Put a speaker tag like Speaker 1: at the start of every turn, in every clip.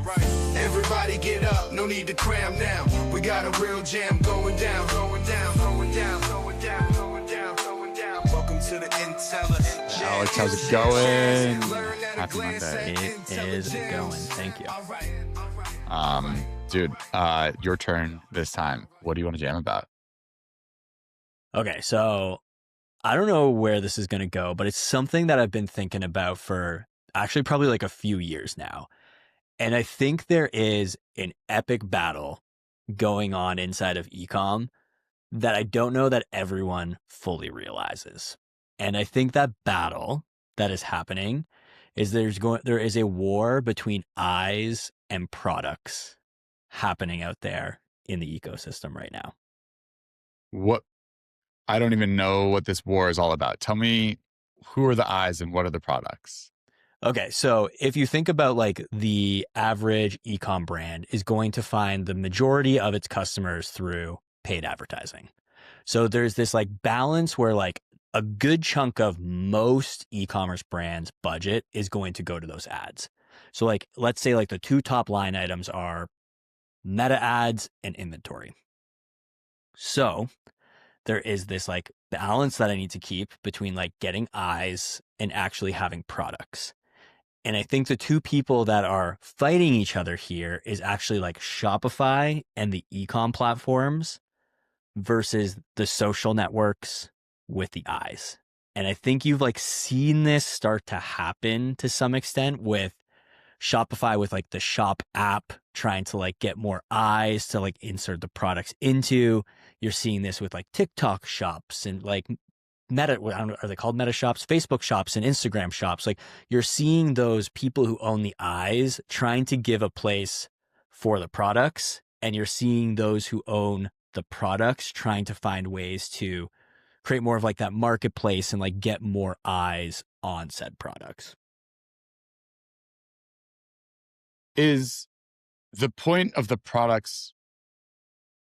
Speaker 1: Everybody get up, no need to cram now. We got a real jam going down, going down, going down, going down, going down, going down. Welcome to the IntelliJAMS.
Speaker 2: Alex, how's it going? Happy
Speaker 3: Monday. It is going. Thank you.
Speaker 2: Dude, your turn this time. What do you want to jam about?
Speaker 3: Okay, so I don't know where this is going to go, but it's something that I've been thinking about for actually probably like a few years now. And I think there is an epic battle going on inside of ecom that I don't know that everyone fully realizes. And I think that battle that is happening is there is a war between eyes and products happening out there in the ecosystem right now.
Speaker 2: What? I don't even know what this war is all about. Tell me, who are the eyes and what are the products?
Speaker 3: Okay, so if you think about like the average ecom brand is going to find the majority of its customers through paid advertising. So there's this like balance where like a good chunk of most e-commerce brands' budget is going to go to those ads. So like, let's say like the two top line items are meta ads and inventory. So there is this like balance that I need to keep between like getting eyes and actually having products. And I think the two people that are fighting each other here is actually like Shopify and the ecom platforms versus the social networks with the eyes. And I think you've like seen this start to happen to some extent with Shopify with like the shop app trying to like get more eyes to like insert the products into. You're seeing this with like TikTok shops and like Meta, I don't know, are they called Meta shops? Facebook shops and Instagram shops. Like you're seeing those people who own the eyes trying to give a place for the products, and you're seeing those who own the products trying to find ways to create more of like that marketplace and like get more eyes on said products.
Speaker 2: Is the point of the products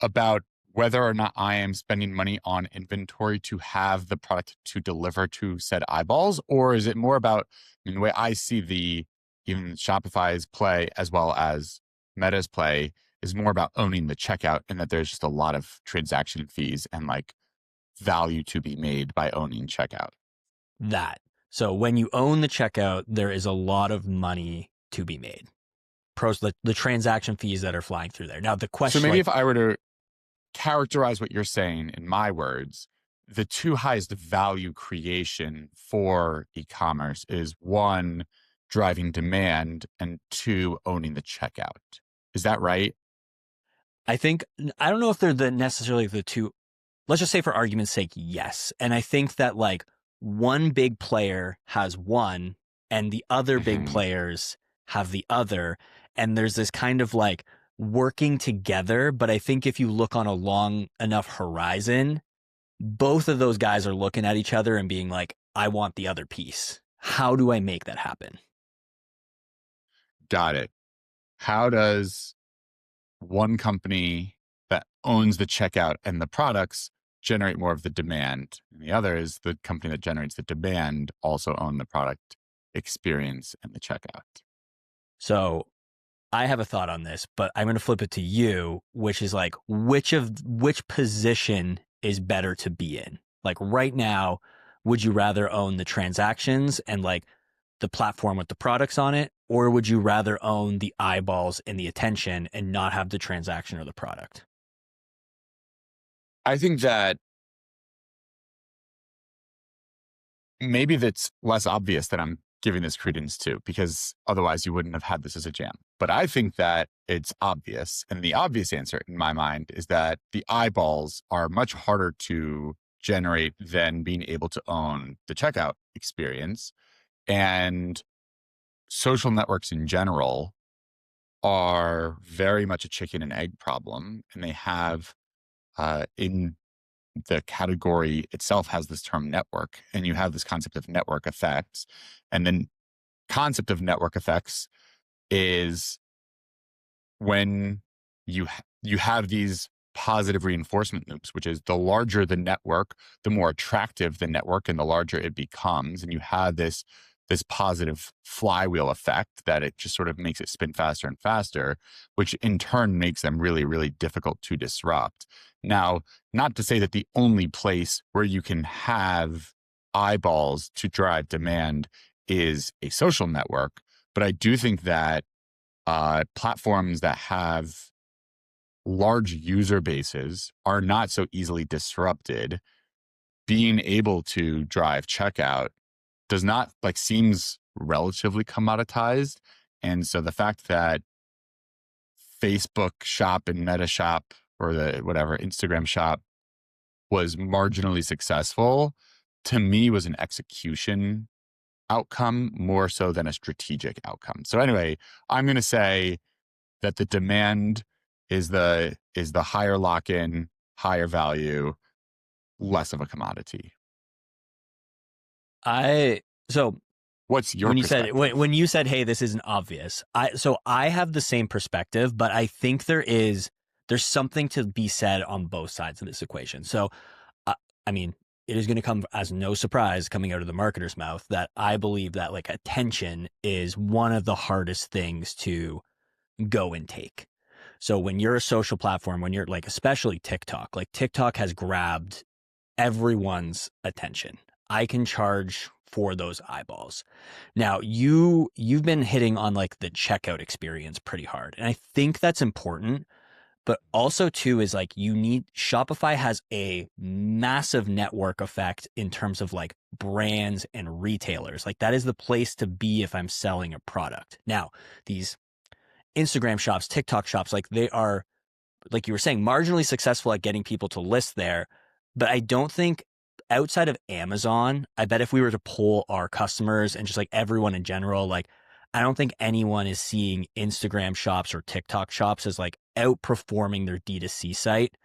Speaker 2: about whether or not I am spending money on inventory to have the product to deliver to said eyeballs? Or is it more about, I mean, the way I see even Shopify's play as well as Meta's play is more about owning the checkout, and that there's just a lot of transaction fees and like value to be made by owning checkout.
Speaker 3: So when you own the checkout, there is a lot of money to be made. The transaction fees that are flying through there. Now the question.
Speaker 2: So maybe if I were to characterize what you're saying in my words, the two highest value creation for e-commerce is one, driving demand, and two, owning the checkout. Is that right?
Speaker 3: I don't know if they're necessarily the two. Let's just say for argument's sake, yes. And I think that like one big player has one and the other big players have the other. And there's this kind of like working together. But I think if you look on a long enough horizon, both of those guys are looking at each other and being like, I want the other piece. How do I make that happen?
Speaker 2: Got it. How does one company that owns the checkout and the products generate more of the demand? And the other is the company that generates the demand also own the product experience and the checkout.
Speaker 3: So I have a thought on this, but I'm going to flip it to you, which is like, which position is better to be in? Like right now, would you rather own the transactions and like the platform with the products on it? Or would you rather own the eyeballs and the attention and not have the transaction or the product?
Speaker 2: I think that maybe that's less obvious that I'm giving this credence to, because otherwise you wouldn't have had this as a jam. But I think that it's obvious. And the obvious answer in my mind is that the eyeballs are much harder to generate than being able to own the checkout experience. And social networks in general are very much a chicken and egg problem. And they have in the category itself has this term network, and you have this concept of network effects. And then concept of network effects is when you have these positive reinforcement loops, which is the larger the network, the more attractive the network and the larger it becomes. And you have this this positive flywheel effect that it just sort of makes it spin faster and faster, which in turn makes them really, really difficult to disrupt. Now, not to say that the only place where you can have eyeballs to drive demand is a social network, but I do think that platforms that have large user bases are not so easily disrupted. Being able to drive checkout does not seems relatively commoditized. And so the fact that Facebook shop and Meta shop or the whatever Instagram shop was marginally successful, to me was an execution outcome more so than a strategic outcome. So anyway, I'm going to say that the demand is the higher lock-in, higher value, less of a commodity.
Speaker 3: So
Speaker 2: what's your
Speaker 3: when you
Speaker 2: perspective?
Speaker 3: said when you said, hey, this isn't obvious, I have the same perspective, but I think there's something to be said on both sides of this equation. So I mean, it is going to come as no surprise coming out of the marketer's mouth that I believe that attention is one of the hardest things to go and take. So when you're a social platform, when you're especially TikTok, TikTok has grabbed everyone's attention. I can charge for those eyeballs. Now you've been hitting on the checkout experience pretty hard. And I think that's important, but also too is Shopify has a massive network effect in terms of brands and retailers. That is the place to be if I'm selling a product. Now, these Instagram shops, TikTok shops, they are, like you were saying, marginally successful at getting people to list there. But I don't think outside of Amazon, I bet if we were to poll our customers and just everyone in general, I don't think anyone is seeing Instagram shops or TikTok shops as outperforming their D2C site.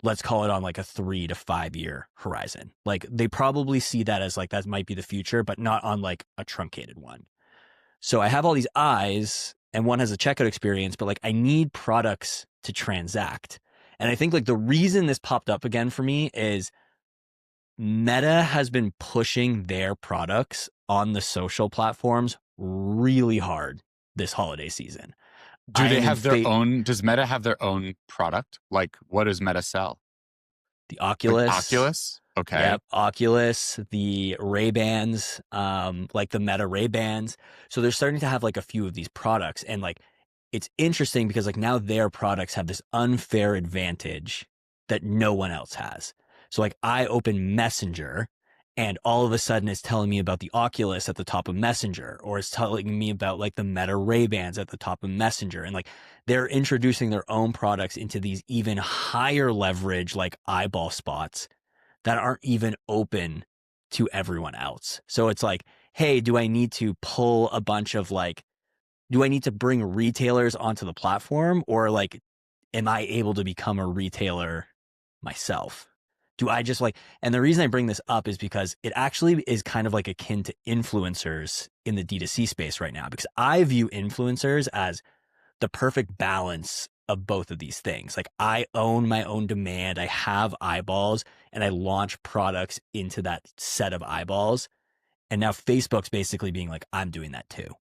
Speaker 3: Let's call it on a 3 to 5 year horizon. They probably see that as that might be the future, but not on a truncated one. So I have all these eyes and one has a checkout experience, but I need products to transact. And I think the reason this popped up again for me is Meta has been pushing their products on the social platforms really hard this holiday season.
Speaker 2: Do they have their own? Does Meta have their own product? What does Meta sell?
Speaker 3: The Oculus.
Speaker 2: Oculus? Okay.
Speaker 3: Yep. Oculus, the Ray-Bans, the Meta Ray-Bans. So they're starting to have a few of these products. And it's interesting because now their products have this unfair advantage that no one else has. So I open Messenger and all of a sudden it's telling me about the Oculus at the top of Messenger, or it's telling me about the Meta Ray-Bans at the top of Messenger. And they're introducing their own products into these even higher leverage eyeball spots that aren't even open to everyone else. So it's hey, do I need to pull a bunch of do I need to bring retailers onto the platform, or am I able to become a retailer myself? Do I just and the reason I bring this up is because it actually is kind of akin to influencers in the D2C space right now, because I view influencers as the perfect balance of both of these things. I own my own demand, I have eyeballs, and I launch products into that set of eyeballs. And now Facebook's basically being I'm doing that too.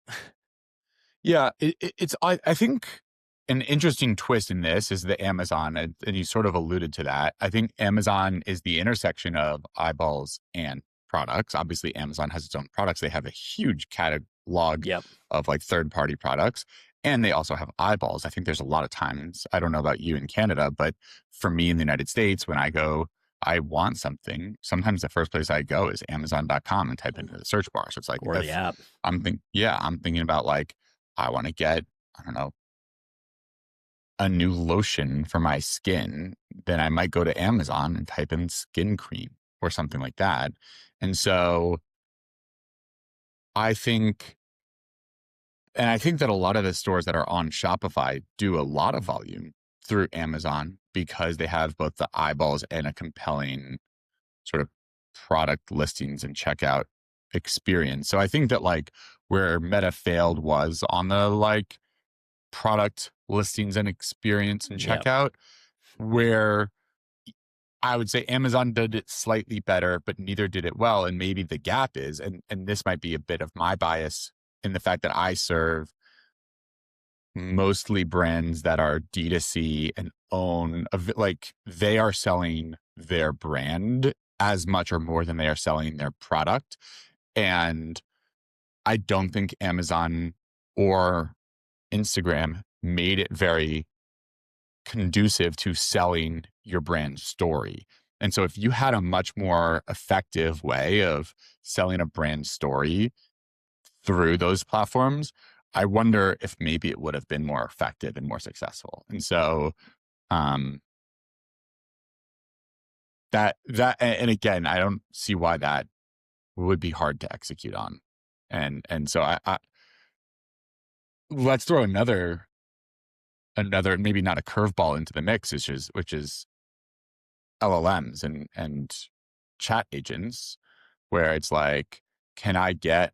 Speaker 2: Yeah, I think an interesting twist in this is the Amazon, and you sort of alluded to that. I think Amazon is the intersection of eyeballs and products. Obviously, Amazon has its own products. They have a huge catalog of third-party products, and they also have eyeballs. I think there's a lot of times, I don't know about you in Canada, but for me in the United States, when I want something, sometimes the first place I go is Amazon.com and type into the search bar. So it's
Speaker 3: or the app.
Speaker 2: I'm thinking about I want to get, I don't know, a new lotion for my skin, then I might go to Amazon and type in skin cream or something like that. And so I think that a lot of the stores that are on Shopify do a lot of volume through Amazon because they have both the eyeballs and a compelling sort of product listings and checkout experience. So I think that where Meta failed was on the product listings and experience and checkout, where I would say Amazon did it slightly better, but neither did it well. And maybe the gap is, and this might be a bit of my bias in the fact that I serve mostly brands that are D2C and like they are selling their brand as much or more than they are selling their product. And I don't think Amazon or Instagram made it very conducive to selling your brand story. And so if you had a much more effective way of selling a brand story through those platforms, I wonder if maybe it would have been more effective and more successful. And so and again, I don't see why that would be hard to execute on. And so I let's throw another maybe not a curveball into the mix, which is LLMs and chat agents, where it's like, can I get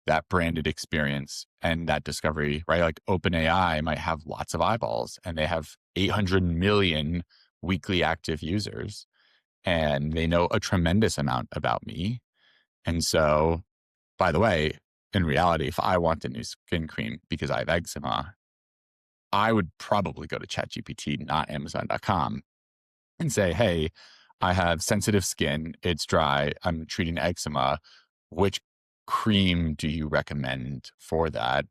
Speaker 2: that branded experience and that discovery, right? Like OpenAI might have lots of eyeballs and they have 800 million weekly active users and they know a tremendous amount about me. And so, by the way, in reality, if I want a new skin cream because I have eczema, I would probably go to ChatGPT, not Amazon.com, and say, hey, I have sensitive skin. It's dry. I'm treating eczema. Which cream do you recommend for that?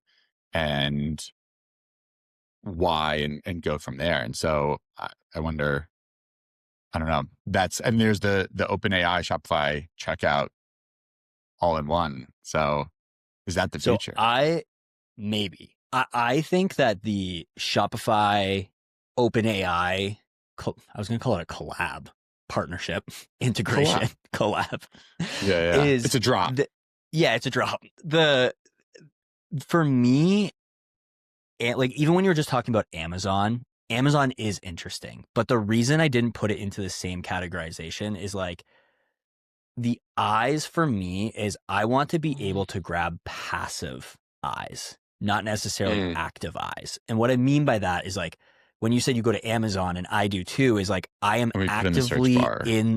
Speaker 2: And why? And go from there. And so I wonder, I don't know. And there's the OpenAI Shopify checkout all in one. So is that the future?
Speaker 3: I think that the Shopify OpenAI, I was going to call it a collab, partnership, integration, collab.
Speaker 2: Yeah. It's a drop.
Speaker 3: It's a drop. For me, like even when you were just talking about Amazon is interesting. But the reason I didn't put it into the same categorization is like, the eyes for me is I want to be able to grab passive eyes, not necessarily active eyes. And what I mean by that is like, when you said you go to Amazon, and I do too, is like, I am actively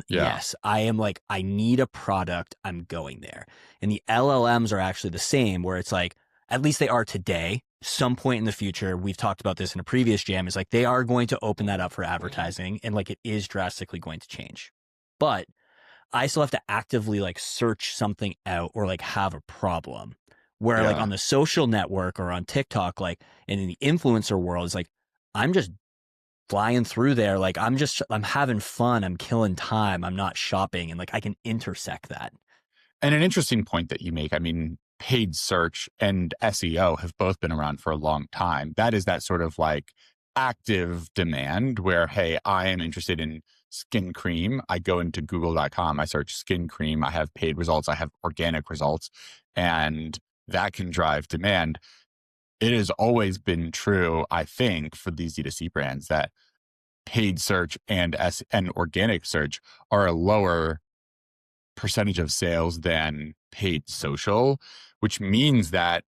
Speaker 3: yes, I am like, I need a product, I'm going there. And the LLMs are actually the same, where it's like, at least they are today, some point in the future, we've talked about this in a previous jam, is like, they are going to open that up for advertising, and like, it is drastically going to change. But I still have to actively like search something out or like have a problem. Where like on the social network or on TikTok, like, and in the influencer world, is like, I'm just flying through there. Like, I'm having fun. I'm killing time. I'm not shopping. And like, I can intersect that.
Speaker 2: And an interesting point that you make, I mean, paid search and SEO have both been around for a long time. That is that sort of like active demand where, hey, I am interested in skin cream. I go into google.com, I search skin cream, I have paid results, I have organic results, and that can drive demand. It has always been true, I think, for these D2C brands that paid search and organic search are a lower percentage of sales than paid social, which means that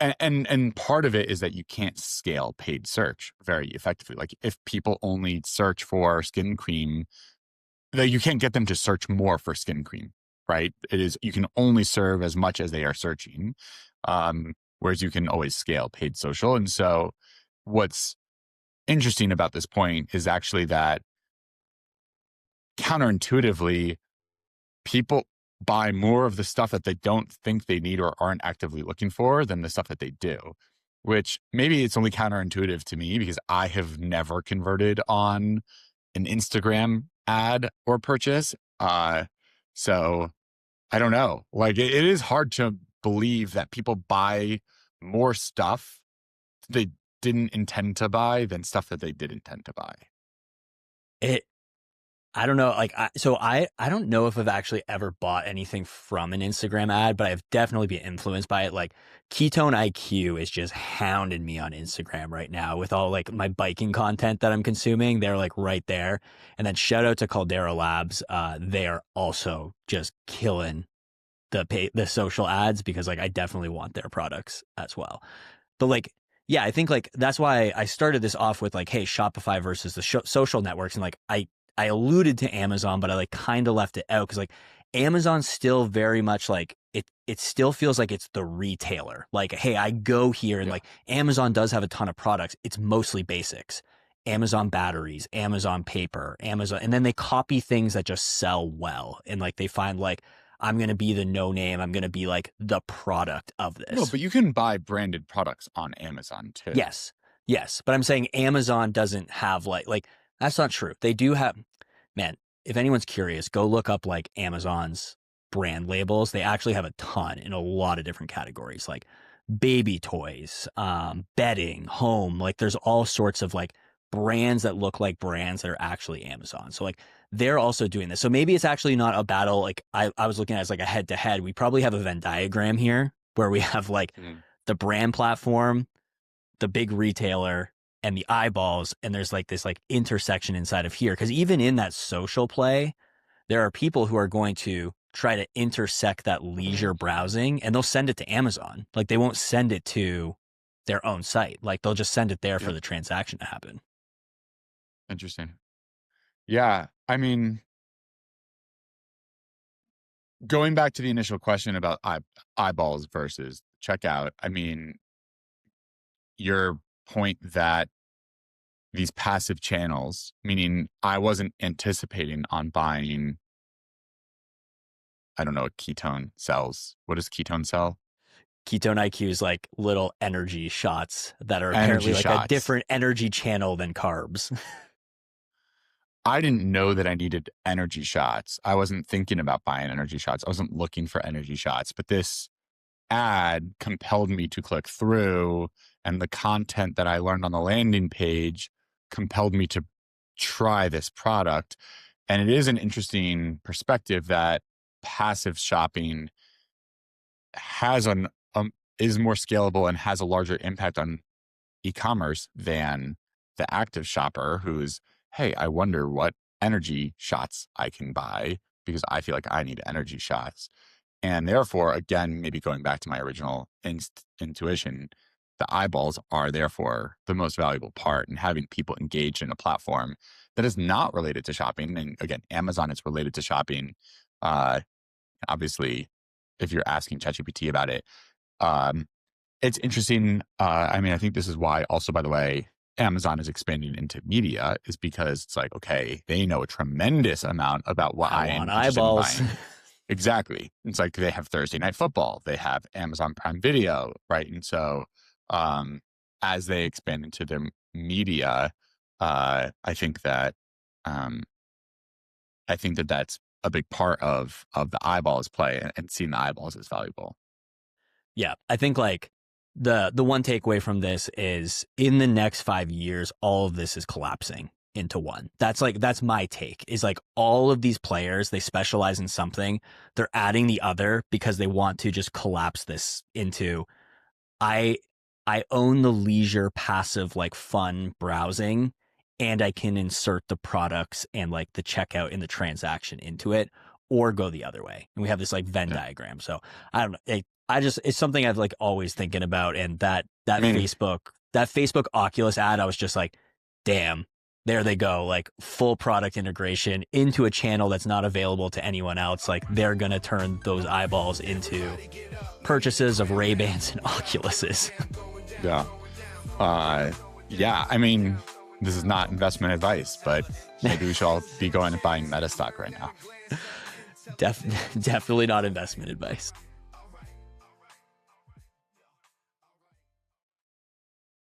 Speaker 2: and part of it is that you can't scale paid search very effectively. Like if people only search for skin cream, that you can't get them to search more for skin cream, right? You can only serve as much as they are searching, whereas you can always scale paid social. And so what's interesting about this point is actually that counterintuitively, people buy more of the stuff that they don't think they need or aren't actively looking for than the stuff that they do, which maybe it's only counterintuitive to me because I have never converted on an Instagram ad or purchase. So I don't know. Like it is hard to believe that people buy more stuff they didn't intend to buy than stuff that they did intend to buy.
Speaker 3: I don't know. Like, I don't know if I've actually ever bought anything from an Instagram ad, but I've definitely been influenced by it. Like Ketone IQ is just hounding me on Instagram right now with all like my biking content that I'm consuming. They're like right there. And then shout out to Caldera Labs. They are also just killing the social ads because like I definitely want their products as well. But like Yeah, I think like that's why I started this off with like, hey, Shopify versus the social networks. And like I alluded to Amazon, but I like kind of left it out because like Amazon's still very much like it still feels like it's the retailer. Like, hey, I go here and like Amazon does have a ton of products. It's mostly basics. Amazon batteries, Amazon paper, Amazon, and then they copy things that just sell well. And like they find like, I'm going to be the no name. I'm going to be like the product of this.
Speaker 2: No, but you can buy branded products on Amazon too.
Speaker 3: Yes. Yes. But I'm saying Amazon doesn't have like, that's not true. They do have, man, if anyone's curious, go look up like Amazon's brand labels. They actually have a ton in a lot of different categories, like baby toys, bedding, home. Like there's all sorts of like brands that look like brands that are actually Amazon. So like they're also doing this. So maybe it's actually not a battle. Like I was looking at it as like a head to head. We probably have a Venn diagram here where we have like the brand platform, the big retailer, and the eyeballs. And there's like this like intersection inside of here. Cause even in that social play, there are people who are going to try to intersect that leisure browsing and they'll send it to Amazon. Like they won't send it to their own site. Like they'll just send it there for the transaction to happen.
Speaker 2: Interesting. Yeah. I mean, going back to the initial question about eyeballs versus checkout, I mean, your point that these passive channels, meaning I wasn't anticipating on buying, I don't know what ketone sells. What does ketone sell?
Speaker 3: Ketone IQ is like little energy shots that are apparently like a different energy channel than carbs.
Speaker 2: I didn't know that I needed energy shots. I wasn't thinking about buying energy shots. I wasn't looking for energy shots, but this ad compelled me to click through, and the content that I learned on the landing page compelled me to try this product. And it is an interesting perspective that passive shopping has is more scalable and has a larger impact on e-commerce than the active shopper who's, hey, I wonder what energy shots I can buy because I feel like I need energy shots. And therefore, again, maybe going back to my original intuition, the eyeballs are therefore the most valuable part, and having people engaged in a platform that is not related to shopping. And again, Amazon is related to shopping. Obviously, if you're asking ChatGPT about it, it's interesting. I mean, I think this is why also, by the way, Amazon is expanding into media, is because it's like, okay, they know a tremendous amount about what I am interested in buying. Exactly. It's like they have Thursday Night Football, they have Amazon Prime Video, right? And so as they expand into their media, I think that that's a big part of the eyeballs play, and seeing the eyeballs is valuable.
Speaker 3: Yeah, I think like the one takeaway from this is in the next 5 years, all of this is collapsing into one. That's my take, is like all of these players, they specialize in something. They're adding the other because they want to just collapse this into, I own the leisure passive, like fun browsing, and I can insert the products and like the checkout and the transaction into it, or go the other way. And we have this like Venn diagram. So I don't know. It's something I've like always thinking about. And that Facebook Oculus ad, I was just like, damn, there they go. Like full product integration into a channel that's not available to anyone else. Like they're going to turn those eyeballs into purchases of Ray-Bans and Oculuses.
Speaker 2: Yeah. Yeah. I mean, this is not investment advice, but maybe we should all be going and buying Meta stock right now.
Speaker 3: Definitely not investment advice.